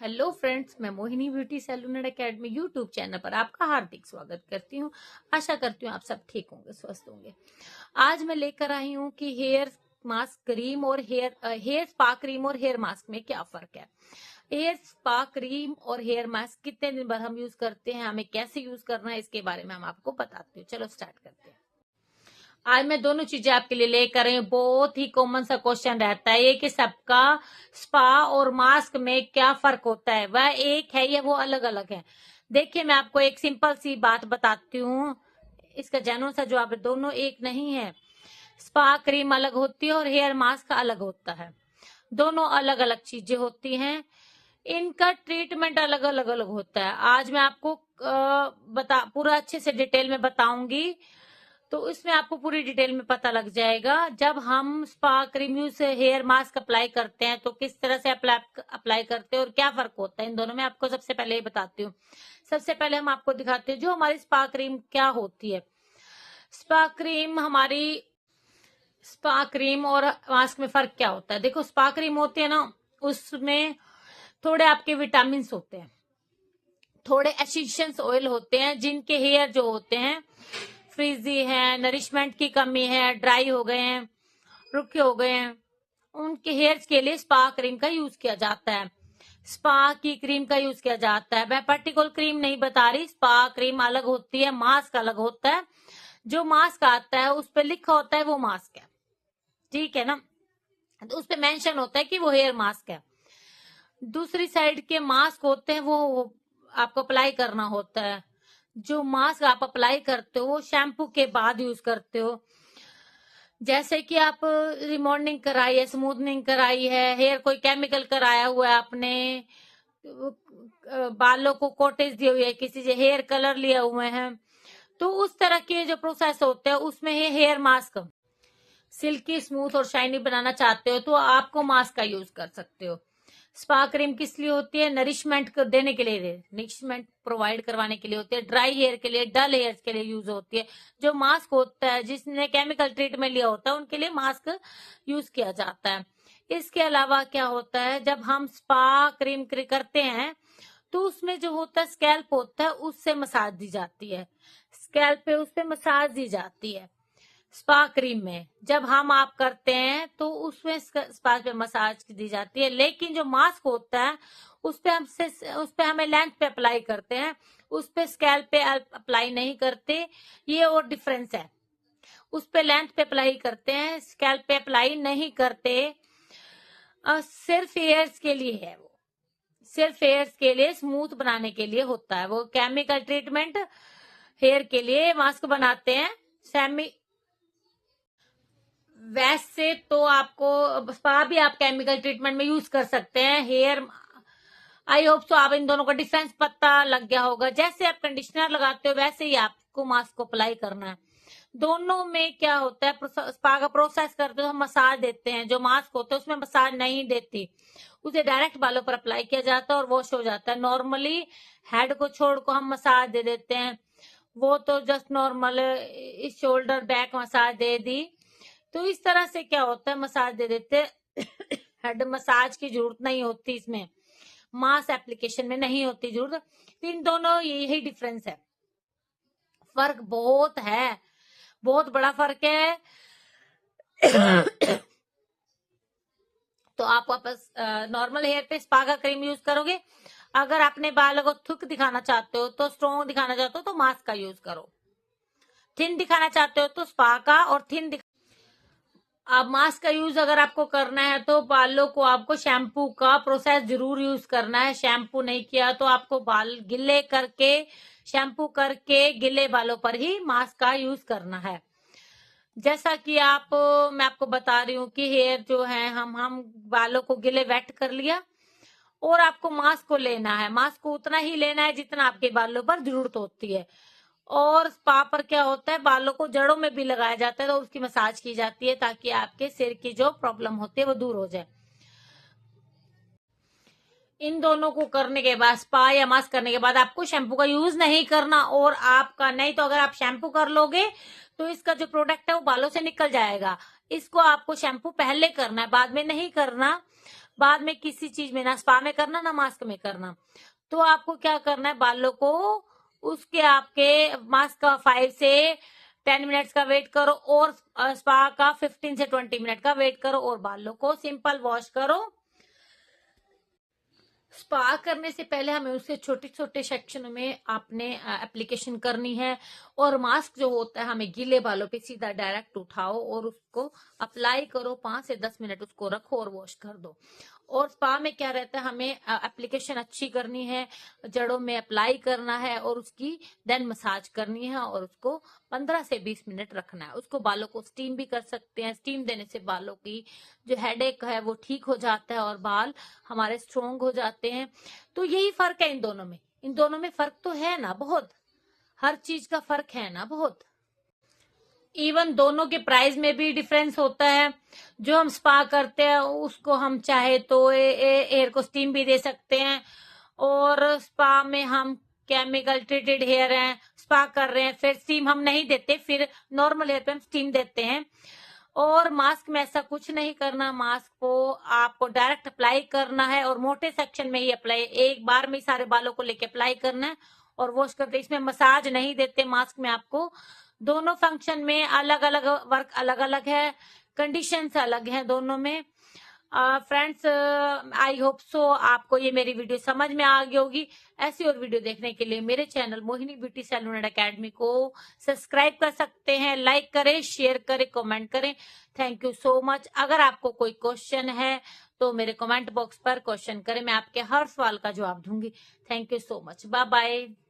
Hello friends, मैं Mohini beauty salon and academy YouTube channel पर आपका हार्दिक स्वागत करती हूँ। आशा करती हूँ आप सब ठीक होंगे, स्वस्थ होंगे। आज मैं लेकर आई हूँ कि हेयर मास्क क्रीम और हेयर स्पा क्रीम और हेयर मास्क में क्या फर्क है। हेयर स्पा क्रीम और हेयर मास्क कितने दिन बाद हम यूज करते हैं, हमें कैसे यूज करना है, इसके बारे में हम आपको बताती हूँ। चलो स्टार्ट करते हैं। आज मैं दोनों चीजें आपके लिए लेकर आई हूँ। बहुत ही कॉमन सा क्वेश्चन रहता है ये कि सबका स्पा और मास्क में क्या फर्क होता है, वह एक है या वो अलग अलग है। देखिए, मैं आपको एक सिंपल सी बात बताती हूँ, इसका जेन्युइन सा जवाब है, दोनों एक नहीं है। स्पा क्रीम अलग होती है और हेयर मास्क अलग होता है। दोनों अलग अलग चीजें होती हैं, इनका ट्रीटमेंट अलग अलग अलग होता है। आज मैं आपको पूरा अच्छे से डिटेल में बताऊंगी, तो इसमें आपको पूरी डिटेल में पता लग जाएगा। जब हम spa cream use hair mask apply करते हैं तो किस तरह से अप्लाई करते हैं और क्या फर्क होता है, इन दोनों में आपको सबसे पहले ही बताती हूँ। सबसे पहले हम आपको दिखाते हैं जो हमारी स्पा क्रीम क्या होती है। स्पा क्रीम और मास्क में फर्क क्या होता है। देखो, स्पा क्रीम होती है ना, उसमें थोड़े आपके विटामिन होते हैं, थोड़े एसेंशियल ऑयल होते हैं, जिनके हेयर जो होते हैं फ्रीजी है, नरिशमेंट की कमी है, ड्राई हो गए हैं, रुके हो गए हैं, उनके हेयर्स के लिए स्पा क्रीम का यूज किया जाता है। स्पा की क्रीम का यूज किया जाता है। मैं पर्टिकुलर क्रीम नहीं बता रही, स्पा क्रीम अलग होती है, मास्क अलग होता है। जो मास्क आता है उस पर लिखा होता है वो मास्क है, ठीक है ना, तो उस पर मेंशन होता है कि वो हेयर मास्क है। दूसरी साइड के मास्क होते हैं वो आपको अप्लाई करना होता है। जो मास्क आप अप्लाई करते हो वो शैम्पू के बाद यूज करते हो। जैसे कि आप रिमॉर्निंग कराई है, स्मूथनिंग कराई है, हेयर कोई केमिकल कराया हुआ है आपने, बालों को कोटेज दी हुई है, किसी से हेयर कलर लिए हुए हैं, तो उस तरह के जो प्रोसेस होते हैं उसमें है हेयर मास्क। सिल्की स्मूथ और शाइनी बनाना चाहते हो तो आपको मास्क का यूज कर सकते हो। स्पा क्रीम किस लिए होती है? नरिशमेंट देने के लिए, नरिशमेंट प्रोवाइड करवाने के लिए होती है। ड्राई हेयर के लिए, डल हेयर के लिए यूज होती है। जो मास्क होता है, जिसने केमिकल ट्रीटमेंट लिया होता है, उनके लिए मास्क यूज किया जाता है। इसके अलावा क्या होता है, जब हम स्पा क्रीम करते हैं तो उसमें जो होता है स्कैल्प होता है, उससे मसाज दी जाती है। स्कैल्प पे उस पे मसाज दी जाती है। स्पा क्रीम में जब हम आप करते हैं तो उसमें स्पा पे मसाज दी जाती है। लेकिन जो मास्क होता है उस पे हमें लेंथ पे अप्लाई करते हैं, उस पे स्कैल्प पे अप्लाई नहीं करते। ये और डिफरेंस है, उस पे लेंथ पे अप्लाई करते हैं, स्कैल्प पे अप्लाई नहीं करते। सिर्फ हेयर्स के लिए है वो, सिर्फ हेयर्स के लिए स्मूथ बनाने के लिए होता है वो। केमिकल ट्रीटमेंट हेयर के लिए मास्क बनाते हैं। सेमी वैसे तो आपको स्पा भी आप केमिकल ट्रीटमेंट में यूज कर सकते हैं। हेयर आई होप तो आप इन दोनों का डिफरेंस पता लग गया होगा। जैसे आप कंडीशनर लगाते हो वैसे ही आपको मास्क को अप्लाई करना है। दोनों में क्या होता है, स्पा का प्रोसेस करते हो हम मसाज देते हैं, जो मास्क होता है उसमें मसाज नहीं देती, उसे डायरेक्ट बालों पर अप्लाई किया जाता है और वॉश हो जाता है। नॉर्मली हेड को छोड़ को हम मसाज दे देते हैं, वो तो जस्ट नॉर्मल इस शोल्डर बैक मसाज दे दी, तो इस तरह से क्या होता है मसाज दे देते हेड मसाज की जरूरत नहीं होती, इसमें मास एप्लीकेशन में नहीं होती जरूरत। तो इन दोनों यही डिफरेंस है, फर्क बहुत है, बहुत बड़ा फर्क है। तो आप वापस नॉर्मल हेयर पे स्पा का क्रीम यूज करोगे। अगर अपने बालों को थिक दिखाना चाहते हो, तो स्ट्रॉन्ग दिखाना चाहते हो तो मास्क का यूज करो। थिन दिखाना चाहते हो तो स्पा का, और आप मास्क का यूज अगर आपको करना है तो बालों को आपको शैम्पू का प्रोसेस जरूर यूज करना है। शैम्पू नहीं किया तो आपको बाल गिले करके, शैम्पू करके गिले बालों पर ही मास्क का यूज करना है। जैसा कि मैं आपको बता रही हूँ कि हेयर जो है, हम बालों को गिले वेट कर लिया और आपको मास्क को लेना है। मास्क को उतना ही लेना है जितना आपके बालों पर जरूरत होती है। और स्पा पर क्या होता है, बालों को जड़ों में भी लगाया जाता है, तो उसकी मसाज की जाती है ताकि आपके सिर की जो प्रॉब्लम होती है वो दूर हो जाए। इन दोनों को करने के बाद, स्पा या मास्क करने के बाद, आपको शैम्पू का यूज नहीं करना। और आपका नहीं तो अगर आप शैम्पू कर लोगे तो इसका जो प्रोडक्ट है वो बालों से निकल जाएगा। इसको आपको शैम्पू पहले करना है, बाद में नहीं करना। बाद में किसी चीज में, ना स्पा में करना ना मास्क में करना। तो आपको क्या करना है, बालों को उसके आपके मास्क का 5 से 10 मिनट्स का वेट करो और स्पा का 15 से 20 मिनट का वेट करो और बालों को सिंपल वॉश करो। स्पा करने से पहले हमें उसके छोटे छोटे सेक्शन में आपने एप्लीकेशन करनी है, और मास्क जो होता है हमें गीले बालों पे सीधा डायरेक्ट उठाओ और उसको अप्लाई करो, 5 से 10 मिनट उसको रखो और वॉश कर दो। और स्पा में क्या रहता है, हमें एप्लीकेशन अच्छी करनी है, जड़ों में अप्लाई करना है और उसकी देन मसाज करनी है और उसको 15 से 20 मिनट रखना है। उसको बालों को स्टीम भी कर सकते हैं, स्टीम देने से बालों की जो हेडेक है वो ठीक हो जाता है और बाल हमारे स्ट्रोंग हो जाते हैं। तो यही फर्क है इन दोनों में। इन दोनों में फर्क तो है ना बहुत, हर चीज का फर्क है ना बहुत। इवन दोनों के प्राइस में भी डिफरेंस होता है। जो हम स्पा करते हैं उसको हम चाहे तो हेयर को स्टीम भी दे सकते हैं, और स्पा में हम केमिकल ट्रीटेड हेयर है, स्पा कर रहे हैं, फिर स्टीम हम नहीं देते, फिर नॉर्मल हेयर पे हम स्टीम देते हैं। और मास्क में ऐसा कुछ नहीं करना, मास्क को आपको डायरेक्ट अप्लाई करना है और मोटे सेक्शन में ही अप्लाई, एक बार में ही सारे बालों को लेके अप्लाई करना है और वॉश करते। इसमें मसाज नहीं देते मास्क में आपको। दोनों फंक्शन में अलग अलग वर्क, अलग अलग है, कंडीशंस अलग हैं दोनों में। फ्रेंड्स, आई होप सो आपको ये मेरी वीडियो समझ में आ गई होगी। ऐसी और वीडियो देखने के लिए मेरे channel Mohini beauty salon and academy को सब्सक्राइब कर सकते हैं। लाइक करें, शेयर करें, कमेंट करें। Thank you so much. अगर आपको कोई क्वेश्चन है तो मेरे कमेंट बॉक्स पर क्वेश्चन करें, मैं आपके हर सवाल का जवाब दूंगी। Thank you so much. Bye bye.